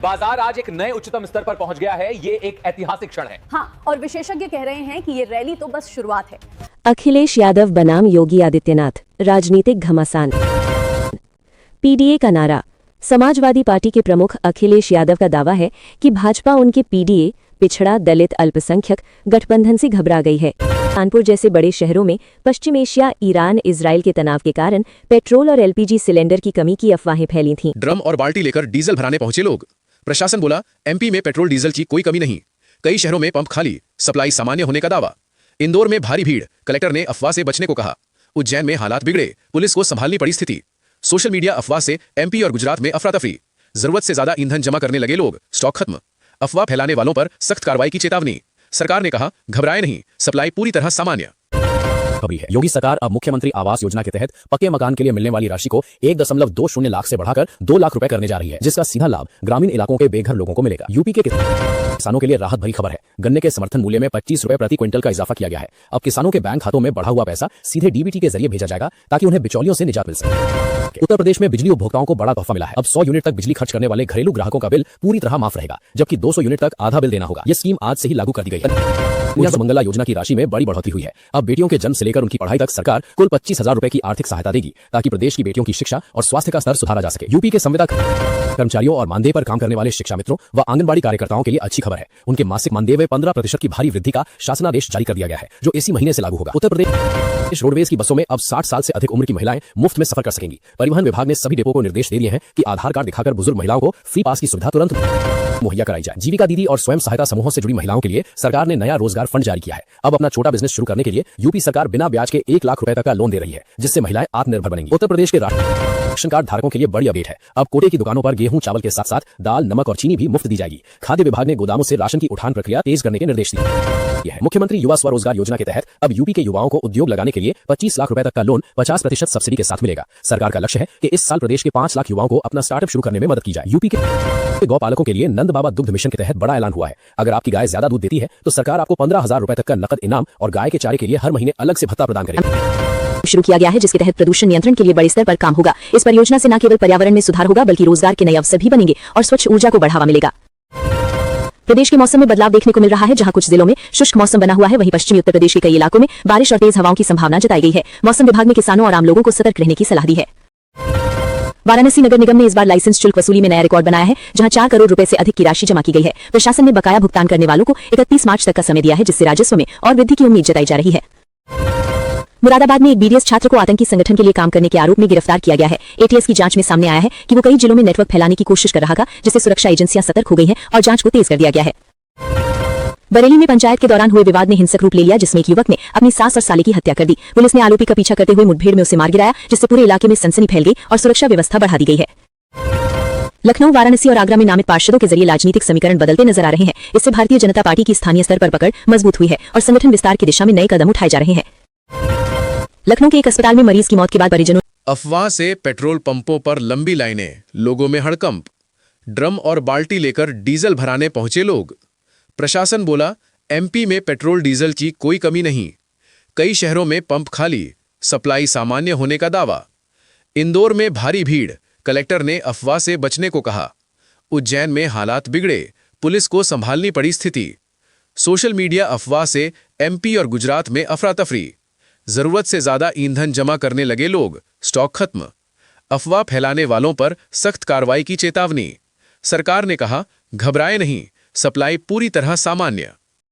बाजार आज एक नए उच्चतम स्तर पर पहुंच गया है। ये एक ऐतिहासिक क्षण है। हाँ, और विशेषज्ञ कह रहे हैं कि ये रैली तो बस शुरुआत है। अखिलेश यादव बनाम योगी आदित्यनाथ, राजनीतिक घमासान। पीडीए का नारा। समाजवादी पार्टी के प्रमुख अखिलेश यादव का दावा है कि भाजपा उनके पीडीए, पिछड़ा, दलित, अल्पसंख्यक गठबंधन से घबरा गई है। कानपुर जैसे बड़े शहरों में पश्चिम एशिया, ईरान, इजराइल के तनाव के कारण पेट्रोल और एलपीजी सिलेंडर की कमी की अफवाहें फैली थीं। ड्रम और बाल्टी लेकर डीजल भराने पहुंचे लोग। प्रशासन बोला, एमपी में पेट्रोल डीजल की कोई कमी नहीं। कई शहरों में पंप खाली, सप्लाई सामान्य होने का दावा। इंदौर में भारी भीड़, कलेक्टर ने अफवाह से बचने को कहा। उज्जैन में हालात बिगड़े, पुलिस को संभालनी पड़ी स्थिति। सोशल मीडिया अफवाह से एमपी और गुजरात में अफरा तफरी। जरूरत से ज्यादा ईंधन जमा करने लगे लोग, स्टॉक खत्म। अफवाह फैलाने वालों पर सख्त कार्रवाई की चेतावनी। सरकार ने कहा, घबराए नहीं, सप्लाई पूरी तरह सामान्य। खबरी है, योगी सरकार अब मुख्यमंत्री आवास योजना के तहत पक्के मकान के लिए मिलने वाली राशि को 1.20 लाख से बढ़ाकर 2 लाख रुपए करने जा रही है, जिसका सीधा लाभ ग्रामीण इलाकों के बेघर लोगों को मिलेगा। यूपी के किसानों के लिए राहत भरी खबर है। गन्ने के समर्थन मूल्य में 25 रुपए प्रति क्विंटल का इजाफा किया गया है। अब किसानों के बैंक खातों में बढ़ा हुआ पैसा सीधे डीबीटी के जरिए भेजा जाएगा, ताकि उन्हें बिचौलियों से निजात मिल सके। उत्तर प्रदेश में बिजली उपभोक्ताओं को बड़ा तोहफा मिला है। अब 100 यूनिट तक बिजली खर्च करने वाले घरेलू ग्राहकों का बिल पूरी तरह माफ रहेगा, जबकि 200 यूनिट तक आधा बिल देना होगा। यह स्कीम आज से ही लागू कर दी गई है। मंगला योजना की राशि में बड़ी बढ़ोतरी हुई है। अब बेटियों के जन्म से लेकर उनकी पढ़ाई तक सरकार कुल 25,000 रुपए की आर्थिक सहायता देगी, ताकि प्रदेश की बेटियों की शिक्षा और स्वास्थ्य का स्तर सुधारा जा सके। यूपी के संविदा कर्मचारियों और मानदेय पर काम करने वाले शिक्षा मित्रों व आंगनबाड़ी कार्यकर्ताओं के लिए अच्छी खबर है। उनके मासिक मानदेय में 15% की भारी वृद्धि का शासनादेश जारी कर दिया गया है, जो इसी महीने से लागू होगा। उत्तर प्रदेश रोडवेज की बसों में अब 60 साल से अधिक उम्र की महिलाएं मुफ्त में सफर कर सकेंगी। परिवहन विभाग ने सभी डिपो को निर्देश दे दिए हैं कि आधार कार्ड दिखाकर बुजुर्ग महिलाओं को फ्री पास की सुविधा तुरंत मुहैया कराई जाए। जीविका दीदी और स्वयं सहायता समूहों से जुड़ी महिलाओं के लिए सरकार ने नया रोजगार फंड जारी किया है। अब अपना छोटा बिजनेस शुरू करने के लिए यूपी सरकार बिना ब्याज के 1 लाख रुपए तक का लोन दे रही है, जिससे महिलाएं आत्मनिर्भर बनेंगी। उत्तर प्रदेश के राशन कार्ड धारकों के लिए बड़ी अपडेट है। अब कोटे की दुकानों पर गेहूं चावल के साथ साथ दाल, नमक और चीनी भी मुफ्त दी जाएगी। खाद्य विभाग ने गोदामों से राशन की उठान प्रक्रिया तेज करने के निर्देश दिए हैं। मुख्यमंत्री युवा स्वरोजगार योजना के तहत अब यूपी के युवाओं को उद्योग लगाने के लिए 25 लाख रुपए तक का लोन 50% सब्सिडी के साथ मिलेगा। सरकार का लक्ष्य है कि इस साल प्रदेश के 5 लाख युवाओं को अपना स्टार्टअप शुरू करने में मदद की जाए। यूपी के गौपालकों के लिए नंद बाबा दुग्ध मिशन के तहत बड़ा ऐलान हुआ है। अगर आपकी गाय ज्यादा दूध देती है तो सरकार आपको 15,000 रुपए तक का नकद इनाम और गाय के चारे के लिए हर महीने अलग से भत्ता प्रदान करेगी। शुरू किया गया है, जिसके तहत प्रदूषण नियंत्रण के लिए बड़े स्तर पर काम होगा। इस परियोजना से न केवल पर्यावरण में सुधार होगा, बल्कि रोजगार के नए अवसर भी बनेंगे और स्वच्छ ऊर्जा को बढ़ावा मिलेगा। प्रदेश के मौसम में बदलाव देखने को मिल रहा है। जहां कुछ जिलों में शुष्क मौसम बना हुआ है, वहीं पश्चिमी उत्तर प्रदेश के कई इलाकों में बारिश और तेज हवाओं की संभावना जताई गई है। मौसम विभाग ने किसानों और आम लोगों को सतर्क रहने की सलाह दी है। वाराणसी नगर निगम ने इस बार लाइसेंस शुल्क वसूली में नया रिकॉर्ड बनाया है, जहां 4 करोड़ रुपए से अधिक की राशि जमा की गई है। प्रशासन ने बकाया भुगतान करने वालों को 31 मार्च तक का समय दिया है, जिससे राजस्व में और वृद्धि की उम्मीद जताई जा रही है। मुरादाबाद में एक बीडीएस छात्र को आतंकी संगठन के लिए काम करने के आरोप में गिरफ्तार किया गया है। एटीएस की जांच में सामने आया है कि वो कई जिलों में नेटवर्क फैलाने की कोशिश कर रहा था, जिससे सुरक्षा एजेंसियां सतर्क हो गई हैं और जांच को तेज कर दिया गया है। बरेली में पंचायत के दौरान हुए विवाद ने हिंसक रूप ले लिया, जिसमें एक युवक ने अपनी सास और साली की हत्या कर दी। पुलिस ने आरोपी का पीछा करते हुए मुठभेड़ में उसे मार गिराया, जिससे पूरे इलाके में सनसनी फैल गई और सुरक्षा व्यवस्था बढ़ा दी गई है। लखनऊ, वाराणसी और आगरा में नामित पार्षदों के जरिए राजनीतिक समीकरण बदलते नजर आ रहे हैं। इससे भारतीय जनता पार्टी की स्थानीय स्तर पर पकड़ मजबूत हुई है और संगठन विस्तार की दिशा में नए कदम उठाए जा रहे हैं। लखनऊ के एक अस्पताल में मरीज की मौत के बाद परिजनों अफवाह से पेट्रोल पंपों पर लंबी लाइनें, लोगों में हड़कंप। ड्रम और बाल्टी लेकर डीजल भराने पहुंचे लोग। प्रशासन बोला, एमपी में पेट्रोल डीजल की कोई कमी नहीं। कई शहरों में पंप खाली, सप्लाई सामान्य होने का दावा। इंदौर में भारी भीड़, कलेक्टर ने अफवाह से बचने को कहा। उज्जैन में हालात बिगड़े, पुलिस को संभालनी पड़ी स्थिति। सोशल मीडिया अफवाह से एमपी और गुजरात में अफरा तफरी। जरूरत से ज्यादा ईंधन जमा करने लगे लोग, स्टॉक खत्म। अफवाह फैलाने वालों पर सख्त कार्रवाई की चेतावनी। सरकार ने कहा, घबराए नहीं, सप्लाई पूरी तरह सामान्य।